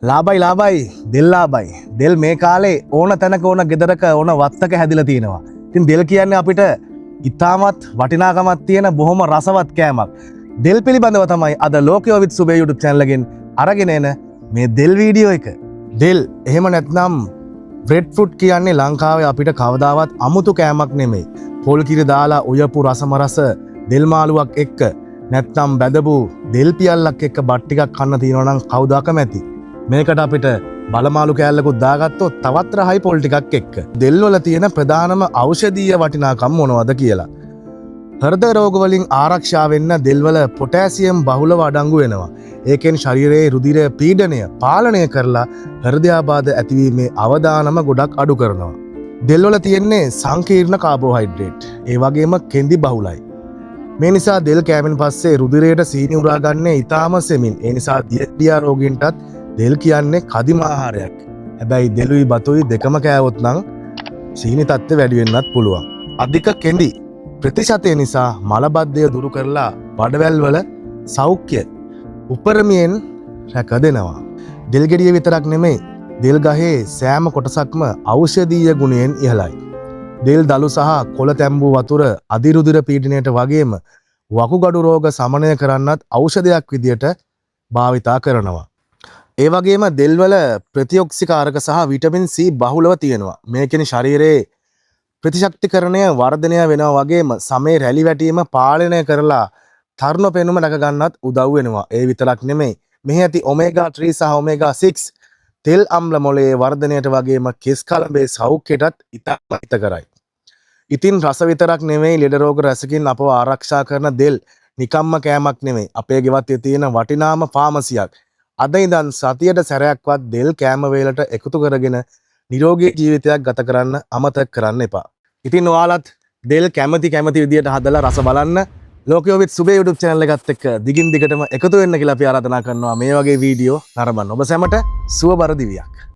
ලාබයි දෙල්ලාබයි දෙල් මේ කාලේ ඕන තැනක ඕන ගෙදරක ඕන වත්තක හැදිලා තියෙනවා. ඉතින් දෙල් කියන්නේ අපිට ඉතාමත් වටිනාකමක් තියෙන බොහොම රසවත් කෑමක්. දෙල් පිළිබඳව තමයි අද ලෝකයෝ විත් සුබේ YouTube channel එකෙන් අරගෙන එන මේ දෙල් වීඩියෝ එක. දෙල් එහෙම නැත්නම් බ්‍රෙඩ් ෆෘට් කියන්නේ ලංකාවේ අපිට කවදාවත් අමුතු කෑමක් නෙමෙයි. පොල් කිරි දාලා උයපු රසමරස දෙල් මාළුවක් එක්ක නැත්නම් බැදපු දෙල් පියල්ලක් එක්ක බත් ටිකක් කන්න තියෙනවා නම් කවුද අකමැති? මේකට අපිට බලමාලු කෑල්ලකුත් දාගත්තොත් තවත් රහයි පොල් ටිකක් එක්ක. දෙල් වල තියෙන ප්‍රධානම ඖෂධීය වටිනාකම් මොනවද කියලා. හෘද රෝග වලින් ආරක්ෂා වෙන්න දෙල් වල පොටෑසියම් බහුලව අඩංගු වෙනවා. ඒකෙන් ශරීරයේ රුධිර පීඩනය පාලනය කරලා හෘදයාබාධ ඇතිවීමේ අවදානම ගොඩක් අඩු කරනවා. දෙල් වල තියෙන්නේ සංකීර්ණ කාබෝහයිඩ්‍රේට්. ඒ වගේම කෙඳි බහුලයි. මේ නිසා දෙල් කෑමෙන් පස්සේ රුධිරයට සීනි උරා ගන්නේ ඉතාම සෙමින්. ඒ නිසා දියඩියා රෝගීන්ටත් දෙල් කියන්නේ කදිම ආහාරයක්. හැබැයි දෙලුයි බතුයි දෙකම කෑවොත් නම් සීනි තත්ත්වය වැඩි වෙන්නත් පුළුවන්. අධික කෙඳි ප්‍රතිශතය නිසා මලබද්ධය දුරු කරලා බඩවැල් වල සෞඛ්‍ය උපරිමයෙන් රැකදෙනවා. දෙල් ගෙඩිය විතරක් නෙමෙයි දෙල් ගහේ සෑම කොටසක්ම ඖෂධීය ගුණයෙන් ඉහළයි. දෙල් දළු සහ කොළ තැඹූ වතුර අධිරුධිර පීඩනයට වගේම වකුගඩු රෝග සමනය කරන්නත් ಔಷධයක් විදියට භාවිතා කරනවා. ඒ වගේම දෙල් වල ප්‍රතිඔක්සිකාරක සහ විටමින් C බහුලව තියෙනවා. මේකෙන් ශරීරයේ ප්‍රතිශක්තිකරණය වර්ධනය වෙනවා වගේම සමේ රැලි වැටීම පාලනය කරලා තරුණ පෙනුම දැක ගන්නත් උදව් වෙනවා. ඒ විතරක් නෙමෙයි. මෙහි ඇති ඔමේගා 3 සහ ඔමේගා 6 තෙල් අම්ල මොළයේ වර්ධනයට වගේම කෙස් කලඹේ සෞඛ්‍යයටත් ඉතාම හිතකරයි. ඉතින් රස විතරක් නෙමෙයි ලෙඩ රෝග රැසකින් අපව ආරක්ෂා කරන දෙල් නිකම්ම කෑමක් නෙමෙයි. අපේ ගෙවත්තේ තියෙන වටිනාම ෆාමසියක්. අද ඉඳන් සතියට සැරයක්වත් දෙල් කෑම වේලට එකතු කරගෙන නිරෝගී ජීවිතයක් ගත කරන්න අමතක කරන්න එපා. ඉතින් ඔයාලත් දෙල් කැමති විදියට හදලා රස බලන්න. ලෝකයෝ විත් සුබේ YouTube channel එකත් එක්ක දිගින් දිගටම එකතු වෙන්න කියලා අපි ආරාධනා කරනවා. මේ වගේ වීඩියෝ නරඹන්න. ඔබ සැමට සුවබර දිවියක්.